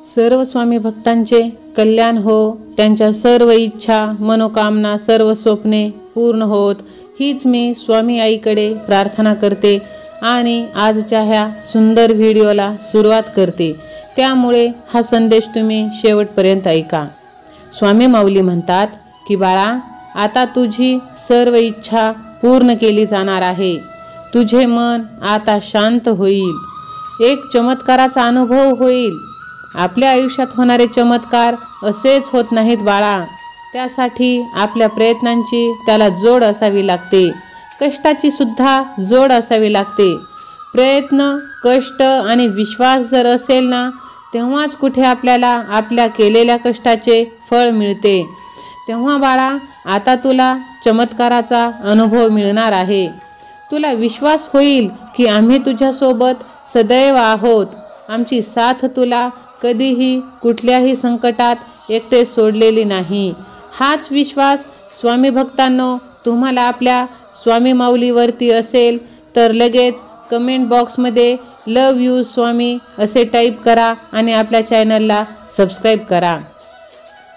सर्व स्वामी भक्तांचे कल्याण हो, त्यांच्या सर्व इच्छा मनोकामना सर्व स्वप्ने पूर्ण होत, हीच मी स्वामी आईकडे प्रार्थना करते आणि आजच्या ह्या सुंदर व्हिडिओला सुरुवात करते। त्यामुळे हा संदेश तुम्ही शेवटपर्यंत ऐका। स्वामी माऊली म्हणतात की बाळा, आता तुझी सर्व इच्छा पूर्ण केली जाणार आहे। तुझे मन आता शांत होईल, एक चमत्काराचा अनुभव होईल। आपल्या आयुष्यात होणारे चमत्कार असेच होत नाहीत बाळा, त्यासाठी आपल्या प्रयत्नांची त्याला जोड असावी लागते, कष्टाची सुद्धा जोड असावी लागते। प्रयत्न, कष्ट आणि विश्वास जर असेल ना, तेव्हाच कुठे आपल्याला आपल्या केलेल्या कष्टाचे फळ मिळते। तेव्हा बाळा, आता तुला चमत्काराचा अनुभव मिळणार आहे। तुला विश्वास होईल की आम्ही तुझ्यासोबत सदैव आहोत, आमची साथ तुला कधीही कुठल्याही संकटात एकटे सोडलेली नाही। हाच विश्वास स्वामी भक्तांनो तुम्हाला आपल्या स्वामी माऊलीवरती असेल तर लगेच कमेंट बॉक्समध्ये लव यू स्वामी असे टाईप करा आणि आपल्या चॅनलला सबस्क्राईब करा।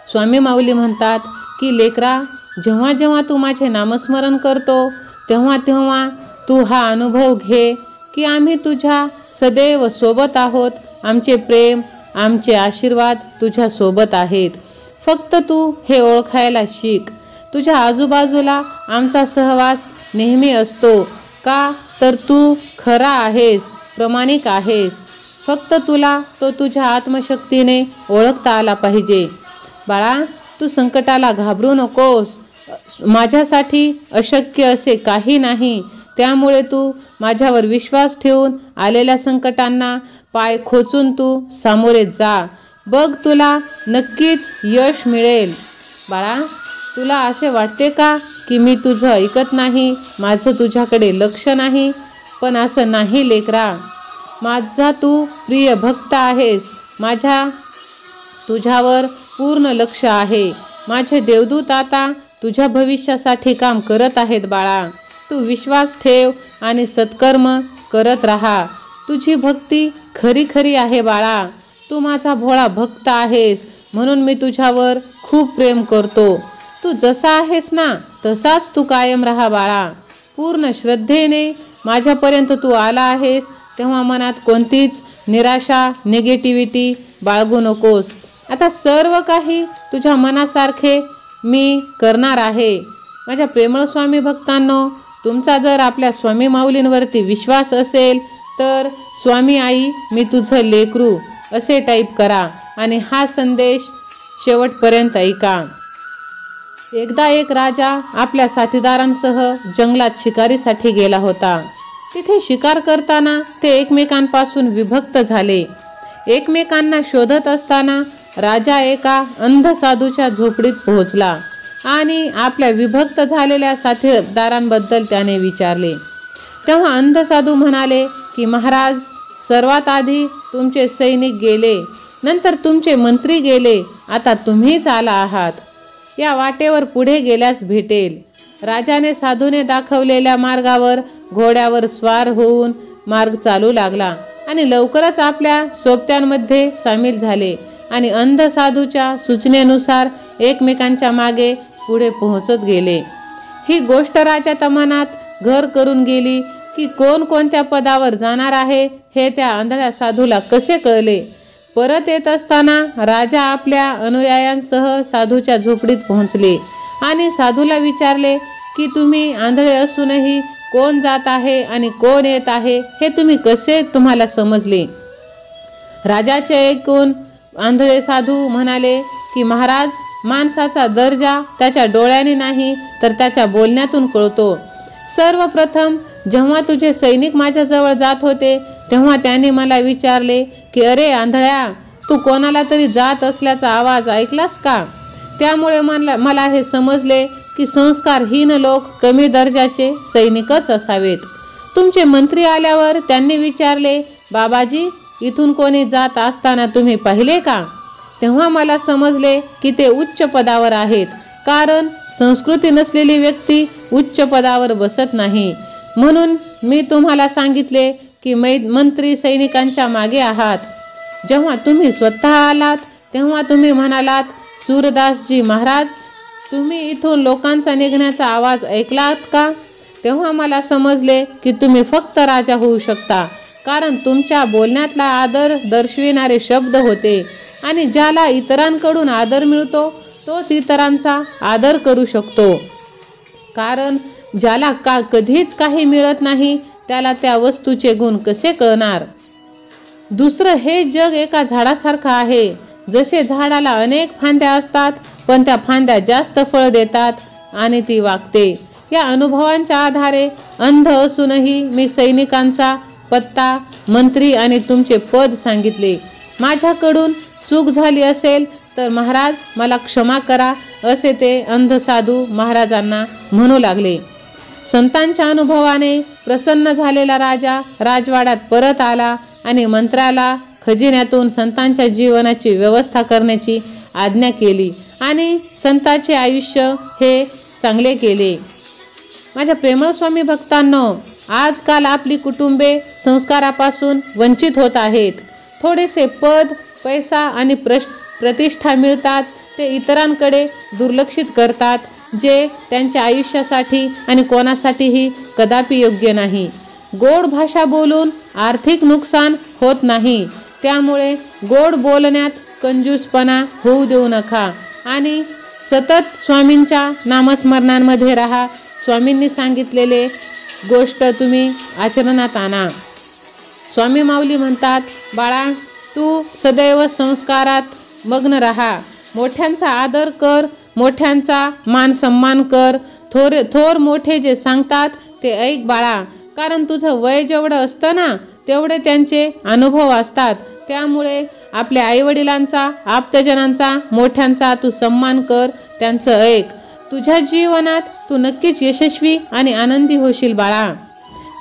स्वामी माऊली म्हणतात की लेकरा, जेव्हा जेव्हा तू माझे नामस्मरण करतो तेव्हा तेव्हा तू हा अनुभव घे की आम्ही तुझ्या सदैव सोबत आहोत, आमचे प्रेम आमचे आशीर्वाद तुझ्या सोबत आहेत। फक्त तू हे ओळखायला शिक। तुझ्या आजूबाजूला आमचा सहवास नेहमी असतो का, तर तू खरा आहेस, प्रामाणिक आहेस। फक्त तुला तो तुझ्या आत्मशक्तीने ओळखता आला पाहिजे। बाळा, तू संकटाला घाबरू नकोस, माझ्यासाठी अशक्य असे काही नाही। त्यामुळे तू माझ्यावर विश्वास ठेवून आलेल्या संकटांना पाय खोचून तू सामोरे जा, बघ तुला नक्कीच यश मिळेल। बाळा, तुला असे वाटते का की मी तुझं ऐकत नाही, माझं तुझ्याकडे लक्ष नाही? पण असं नाही लेकरा, माझा तू प्रिय भक्त आहेस, माझ्या तुझ्यावर पूर्ण लक्ष आहे। माझे देवदूत आता तुझ्या भविष्यासाठी काम करत आहेत बाळा। तू विश्वास ठेव आणि सत्कर्म करत राहा। तुझी भक्ती खरी खरी आहे बाळा, तू माझा भोळा भक्त आहेस, म्हणून मी तुझ्यावर खूप प्रेम करतो। तू जसा आहेस ना तसाच तू कायम राहा बाळा। पूर्ण श्रद्धेने माझ्यापर्यंत तू आला आहेस, तेव्हा मनात कोणतीच निराशा निगेटिव्हिटी बाळगू नकोस। आता सर्व काही तुझ्या मनासारखे मी करणार आहे। माझ्या प्रेमळ स्वामी भक्तांनो, तुमचा जर आपल्या स्वामी माऊलींवरती विश्वास असेल तर स्वामी आई मी तुझं लेकरू असे टाईप करा आणि हा संदेश शेवटपर्यंत ऐका। एकदा एक राजा आपल्या साथीदारांसह जंगलात शिकारीसाठी गेला होता। तिथे शिकार करताना ते एकमेकांपासून विभक्त झाले। एकमेकांना शोधत असताना राजा एका अंध साधूच्या झोपडीत पोहोचला आणि आपल्या विभक्त झालेल्या साथीदारांबद्दल त्याने विचारले। तेव्हा अंध साधू म्हणाले की महाराज, सर्वात आधी तुमचे सैनिक गेले, नंतर तुमचे मंत्री गेले, आता तुम्हीच आला आहात। या वाटेवर पुढे गेल्यास भेटेल। राजाने साधूने दाखवलेल्या मार्गावर घोड्यावर स्वार होऊन मार्ग चालू लागला आणि लवकरच आपल्या सोबत्यांमध्ये सामील झाले आणि अंध साधूच्या सूचनेनुसार एकमेकांच्या मागे पुढे पोहोचत गेले। ही गोष्ट राजाच्या मनात घर करून गेली की कोण कोणत्या पदावर जाणार आहे हे त्या आंधळ्या साधूला कसे कळले। परत येत असताना राजा आपल्या अनुयायांसह साधूच्या झोपडीत पोहोचले आणि साधूला विचारले की तुम्ही आंधळे असूनही कोण जात आहे आणि कोण येत आहे हे तुम्हाला समजले? राजाचे ऐकून आंधळे साधू म्हणाले की महाराज, माणसाचा दर्जा त्याच्या डोळ्याने नाही तर त्याच्या बोलण्यातून कळतो। सर्वप्रथम जेव्हा तुझे सैनिक माझ्याजवळ जात होते तेव्हा त्यांनी मला विचारले की अरे आंधळ्या, तू कोणाला तरी जात असल्याचा आवाज ऐकलास का? त्यामुळे मला हे समजले की संस्कारहीन लोक कमी दर्जाचे सैनिकच असावेत। तुमचे मंत्री आल्यावर त्यांनी विचारले, बाबाजी, इथून कोणी जात असताना तुम्ही पाहिले का? तेव्हा मला समजले की ते उच्च पदावर आहेत, कारण संस्कृती नसलेली व्यक्ती उच्च पदावर बसत नाही। म्हणून मी तुम्हाला सांगितले की मंत्री सैनिकांच्या मागे आहात। जेव्हा तुम्ही स्वतः आलात तेव्हा तुम्ही म्हणालात, सूरदासजी महाराज, तुम्ही इथून लोकांचा निघण्याचा आवाज ऐकलात का? तेव्हा मला समजले की तुम्ही फक्त राजा होऊ शकता, कारण तुमच्या बोलण्यातला आदर दर्शविणारे शब्द होते आणि ज्याला इतरांकडून आदर मिळतो तोच इतरांचा आदर करू शकतो, कारण ज्याला कधीच काही मिळत नाही त्याला त्या वस्तूचे गुण कसे कळणार? दुसरं, हे जग एका झाडासारखं आहे. जसे झाडाला अनेक फांद्या असतात पण त्या फांद्या जास्त फळ देतात आणि ती वागते. या अनुभवांच्या आधारे अंध असूनही मी सैनिकांचा पत्ता, मंत्री आणि तुमचे पद सांगितले. माझ्याकडून चूक झाली असेल तर महाराज मला क्षमा करा, असे ते अंध साधू महाराजांना म्हणू लागले. संतांच्या अनुभवाने प्रसन्न झालेला राजा राजवाड्यात परत आला आणि मंत्र्याला खजिन्यातून संतांच्या जीवनाची व्यवस्था करण्याची आज्ञा केली आणि संतांचे आयुष्य हे चांगले केले. माझ्या प्रेमळ स्वामी भक्तांनो, आजकाल आपली कुटुंबे संस्कारापासून वंचित होत आहेत. थोडेसे पद, पैसा आणि प्रतिष्ठा मिळताच ते इतरांकडे दुर्लक्षित करतात, जे त्यांच्या आयुष्यासाठी आणि कोणासाठीही कदापि योग्य नाही. गोड भाषा बोलून आर्थिक नुकसान होत नाही, त्यामुळे गोड बोलण्यात कंजूसपणा होऊ देऊ नका आणि सतत स्वामींच्या नामस्मरणांमध्ये राहा. स्वामींनी सांगितलेले गोष्ट तुम्ही आचरणात आणा. स्वामी माऊली म्हणतात, बाळा, तू सदैव संस्कारात मग्न राहा. मोठ्यांचा आदर कर, मोठ्यांचा मान सन्मान कर. थोर मोठे जे सांगतात ते ऐक बाळा, कारण तुझं वय जेवढं असतं ना तेवढे त्यांचे अनुभव असतात. त्यामुळे आपल्या आईवडिलांचा, आप्तजनांचा, मोठ्यांचा तू सन्मान कर, त्यांचं ऐक. तुझ्या जीवनात तू नक्कीच यशस्वी आणि आनंदी होशील बाळा.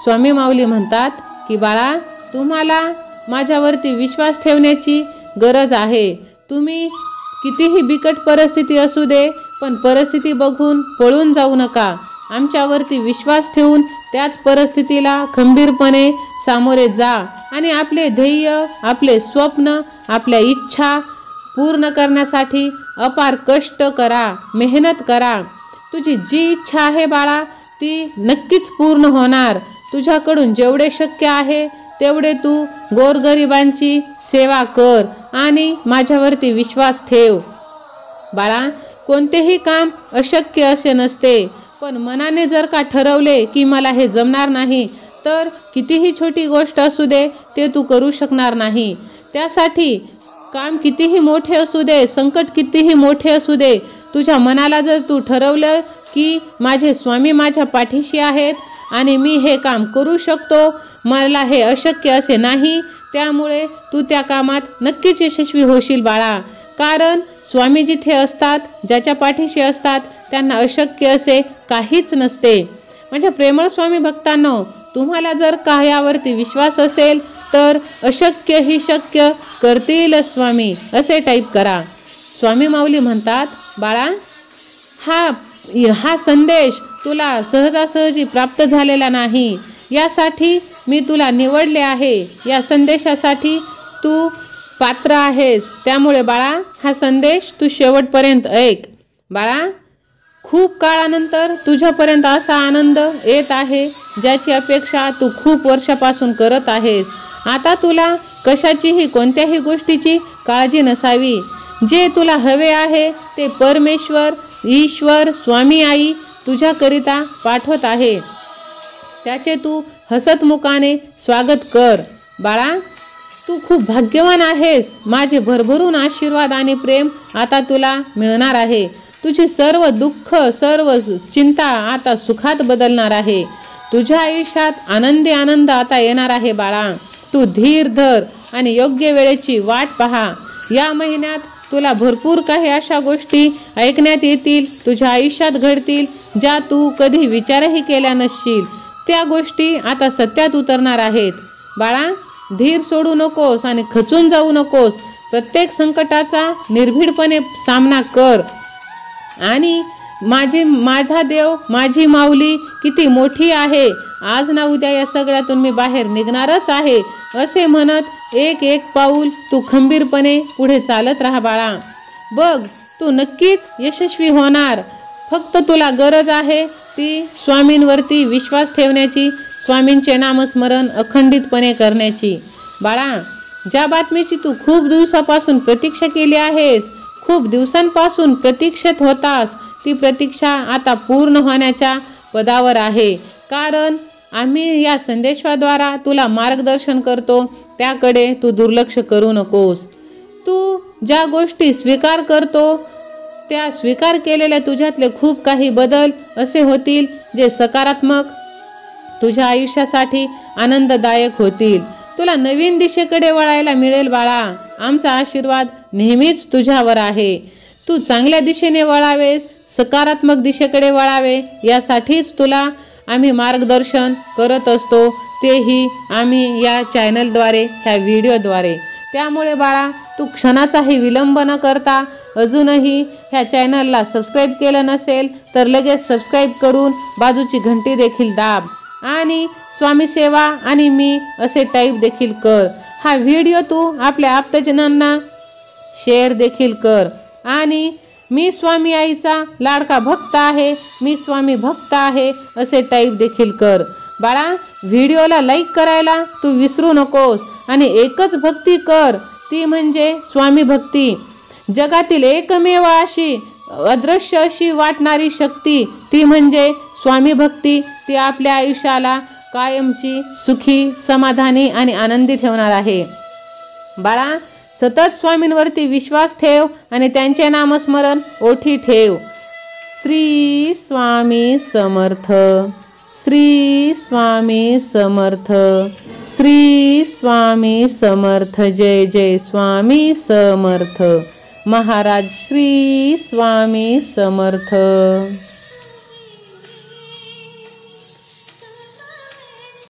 स्वामी माऊली म्हणतात की बाळा, तुम्हाला माझ्यावरती विश्वास ठेवण्याची गरज आहे. तुम्ही कितीही बिकट परिस्थिती असू दे, पण परिस्थिती बघून पळून जाऊ नका. आमच्यावरती विश्वास ठेवून त्याच परिस्थितीला खंबीरपणे सामोरे जा आणि आपले ध्येय, आपले स्वप्न, आपल्या इच्छा पूर्ण करण्यासाठी अपार कष्ट करा, मेहनत करा. तुझी जी इच्छा आहे बाळा ती नक्कीच पूर्ण होणार. तुझ्याकडून जेवढे शक्य आहे तेवढे तू गोरगरिबांची सेवा कर आणि माझ्यावरती विश्वास ठेव. बाळा, कोणतेही काम अशक्य असे नसते, पण मनाने जर का ठरवले की मला हे जमणार नाही, तर कितीही छोटी गोष्ट असू दे ते तू करू शकणार नाही. त्यासाठी काम कितीही मोठे असू दे, संकट कितीही मोठे असू दे, तुझ्या मनाला जर तू ठरवलं की माझे स्वामी माझ्या पाठीशी आहेत आणि मी हे काम करू शकतो, मला हे अशक्य असे नाही, त्यामुळे तू त्या कामात नक्कीच यशस्वी होशील बाळा. कारण स्वामी जिथे असतात, ज्याच्या पाठीशी असतात, त्यांना अशक्य असे काहीच नसते. माझ्या प्रेमळ स्वामी भक्तांनो, तुम्हाला जर का यावरती विश्वास असेल तर अशक्य ही शक्य करतील स्वामी, असे टाईप करा. स्वामी माऊली म्हणतात, बाळा, हा संदेश तुला सहजासहजी प्राप्त झालेला नाही. यासाठी मी तुला निवडले आहे. या संदेशासाठी तू पात्र आहेस. त्यामुळे बाळा, हा संदेश तू शेवटपर्यंत ऐक. बाळा, खूप काळानंतर तुझ्यापर्यंत असा आनंद येत आहे ज्याची अपेक्षा तू खूप वर्षापासून करत आहेस. आता तुला कशाचीही, कोणत्याही गोष्टीची काळजी नसावी. जे तुला हवे आहे ते परमेश्वर, ईश्वर, स्वामी आई तुझ्याकरिता पाठवत आहे. त्याचे तू हसतमुखाने स्वागत कर. बाळा, तू खूप भाग्यवान आहेस. माझे भरभरून आशीर्वाद आणि प्रेम आता तुला मिळणार आहे. तुझी सर्व दुःख, सर्व चिंता आता सुखात बदलणार आहे. तुझ्या आयुष्यात आनंदी आनंद आता येणार आहे बाळा. तू धीर धर आणि योग्य वेळेची वाट पहा. या महिन्यात तुला भरपूर काही अशा गोष्टी ऐकण्यात येतील, तुझ्या आयुष्यात घडतील, ज्या तू कधी विचारही केल्या नसशील. त्या गोष्टी आता सत्यात उतरणार आहेत. बाळा, धीर सोडू नकोस आणि खचून जाऊ नकोस. प्रत्येक संकटाचा निर्भीडपणे सामना कर आणि माझा देव, माझी माऊली किती मोठी आहे, आज ना उद्या या सगळ्यातून मी बाहेर निघणारच आहे, असे म्हणत एक एक पाऊल तू खंबीरपणे पुढे चालत राहा बाळा. बघ, तू नक्कीच यशस्वी होणार. फक्त तुला गरज आहे ती स्वामींवरती विश्वास ठेवण्याची, स्वामींचे नामस्मरण अखंडितपणे करण्याची. बाळा, ज्या बातमीची तू खूप दिवसापासून प्रतीक्षा केली आहेस, खूप दिवसांपासून प्रतीक्षेत होतास, ती प्रतीक्षा आता पूर्ण होण्याच्या पदावर आहे. कारण आम्ही या संदेशाद्वारा तुला मार्गदर्शन करतो, त्याकडे तू दुर्लक्ष करू नकोस. तू ज्या गोष्टी स्वीकार करतो त्या स्वीकार केलेल्या तुझ्यातले खूप काही बदल असे होतील जे सकारात्मक तुझ्या आयुष्यासाठी आनंददायक होतील. तुला नवीन दिशेकडे वळायला मिळेल बाळा. आमचा आशीर्वाद नेहमीच तुझ्यावर आहे. तू चांगल्या दिशेने वळावेस, सकारात्मक दिशेकडे वळावे, यासाठीच तुला आम्ही मार्गदर्शन करत असतो, तेही आम्ही या चॅनलद्वारे, ह्या व्हिडिओद्वारे. त्यामुळे बाळा, तू क्षणाचाही विलंब न करता अजूनही ह्या चॅनलला सबस्क्राईब केलं नसेल तर लगेच सबस्क्राईब करून बाजूची घंटी देखील दाब आणि स्वामी सेवा आणि मी असे टाईप देखील कर. हा व्हिडिओ तू आपल्या आप्तजनांना शेअर देखील कर. आणि मी स्वामी आईचा लाडका भक्त आहे, मी स्वामी भक्त आहे असे टाईप देखील कर. बाळा, व्हिडिओला लाईक करायला तू विसरू नकोस आणि एकच भक्ती कर, ती म्हणजे स्वामी भक्ती. जगातील एकमेव अशी अदृश्य अशी वाटणारी शक्ती ती म्हणजे स्वामी भक्ती. ती आपल्या आयुष्याला कायमची सुखी, समाधानी आणि आनंदी ठेवणार आहे. बाळा, सतत स्वामींवरती विश्वास ठेव आणि त्यांचे नामस्मरण ओठी ठेव. श्री स्वामी समर्थ, श्री स्वामी समर्थ, श्री स्वामी समर्थ. जय जय स्वामी समर्थ. महाराज श्री स्वामी समर्थ.